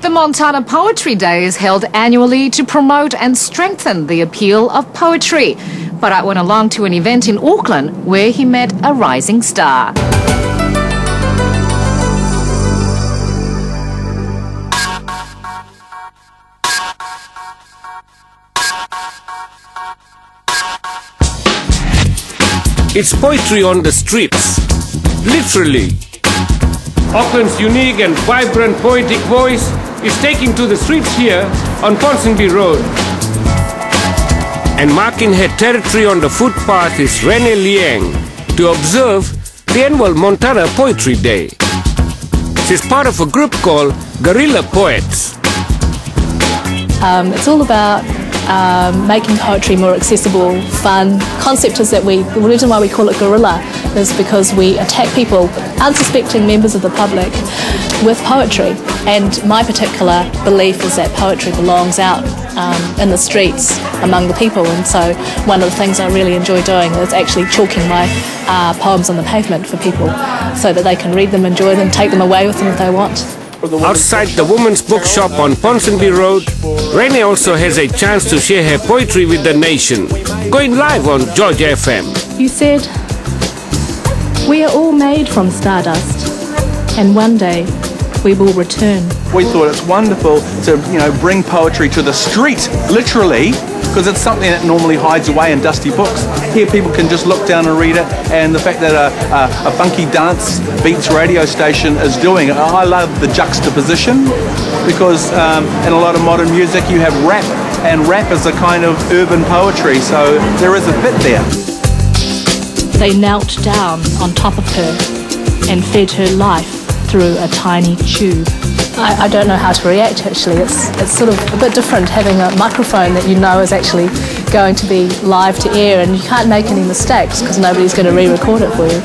The Montana Poetry Day is held annually to promote and strengthen the appeal of poetry. But I went along to an event in Auckland where he met a rising star. It's poetry on the streets, literally. Auckland's unique and vibrant poetic voice is taking to the streets here on Ponsonby Road. And marking her territory on the footpath is Renee Liang to observe the annual Montana Poetry Day. She's part of a group called Guerrilla Poets. It's all about making poetry more accessible, fun. Concept is that the reason why we call it guerrilla is because we attack people, unsuspecting members of the public, with poetry. And my particular belief is that poetry belongs out in the streets among the people, and so one of the things I really enjoy doing is actually chalking my poems on the pavement for people so that they can read them, enjoy them, take them away with them if they want. Outside the women's bookshop on Ponsonby Road, Renee also has a chance to share her poetry with the nation, going live on George FM. You said, "We are all made from stardust, and one day we will return." We thought it's wonderful to, bring poetry to the street, literally, because it's something that normally hides away in dusty books. Here people can just look down and read it, and the fact that a funky dance beats radio station is doing it. I love the juxtaposition, because in a lot of modern music you have rap, and rap is a kind of urban poetry, so there is a bit there. They knelt down on top of her and fed her life through a tiny tube. I don't know how to react, actually. It's sort of a bit different having a microphone that you know is actually going to be live to air, and you can't make any mistakes because nobody's going to re-record it for you.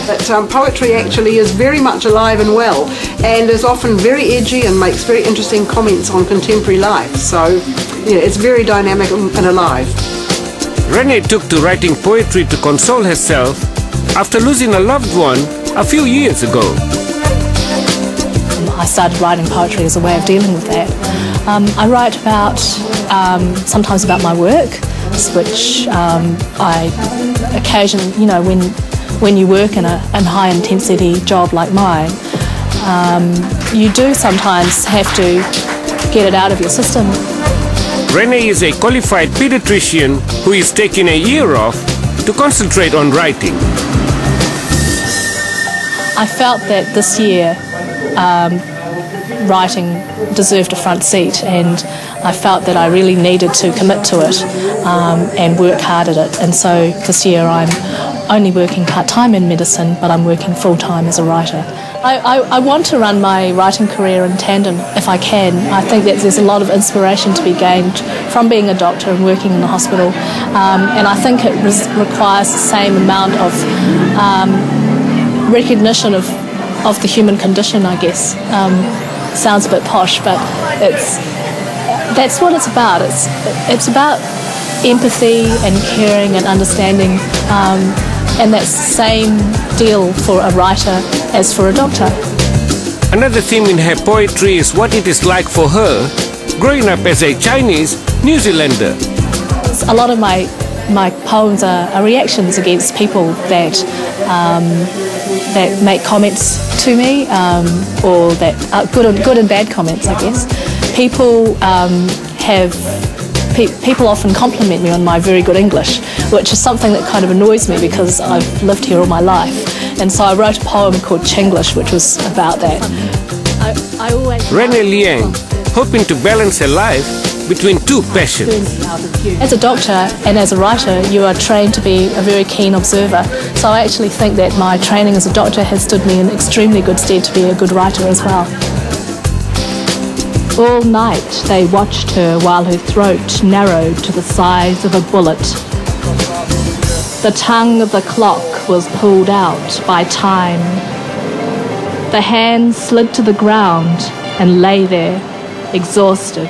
But poetry actually is very much alive and well, and is often very edgy and makes very interesting comments on contemporary life. So, it's very dynamic and alive. Renee took to writing poetry to console herself after losing a loved one a few years ago. I started writing poetry as a way of dealing with that. I write about, sometimes about my work, which I occasionally, when you work in a high intensity job like mine, you do sometimes have to get it out of your system. Renee is a qualified pediatrician who is taking a year off to concentrate on writing. I felt that this year writing deserved a front seat, and I felt that I really needed to commit to it and work hard at it. And so this year I'm only working part-time in medicine, but I'm working full-time as a writer. I want to run my writing career in tandem if I can. I think that there's a lot of inspiration to be gained from being a doctor and working in the hospital, and I think it requires the same amount of recognition of the human condition, I guess. Sounds a bit posh, but that's what it's about. It's about empathy and caring and understanding, and that's the same deal for a writer as for a doctor. Another theme in her poetry is what it is like for her growing up as a Chinese New Zealander. A lot of my poems are reactions against people that make comments to me, or that are good and bad comments, I guess. People often compliment me on my very good English, which is something that kind of annoys me because I've lived here all my life. And so I wrote a poem called Chinglish, which was about that. Renee Liang, hoping to balance her life between two passions. As a doctor and as a writer, you are trained to be a very keen observer. So I actually think that my training as a doctor has stood me in extremely good stead to be a good writer as well. All night they watched her while her throat narrowed to the size of a bullet. The tongue of the clock was pulled out by time. The hand slid to the ground and lay there, exhausted.